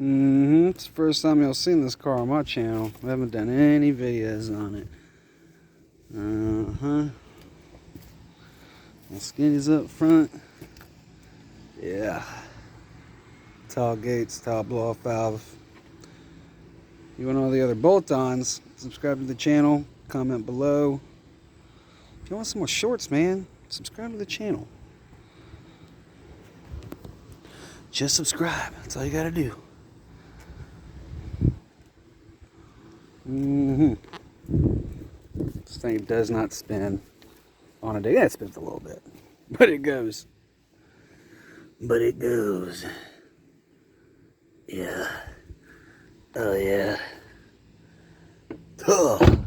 It's the first time you'll see this car on my channel. I haven't done any videos on it. The skinny's up front. Yeah. Tall gates, tall blow-off valve. You want all the other bolt-ons, subscribe to the channel, comment below. If you want some more shorts, man, subscribe to the channel. Just subscribe. That's all you gotta do. This thing does not spin on a day. Yeah, it spins a little bit, but it goes. Yeah. Oh yeah. Ugh.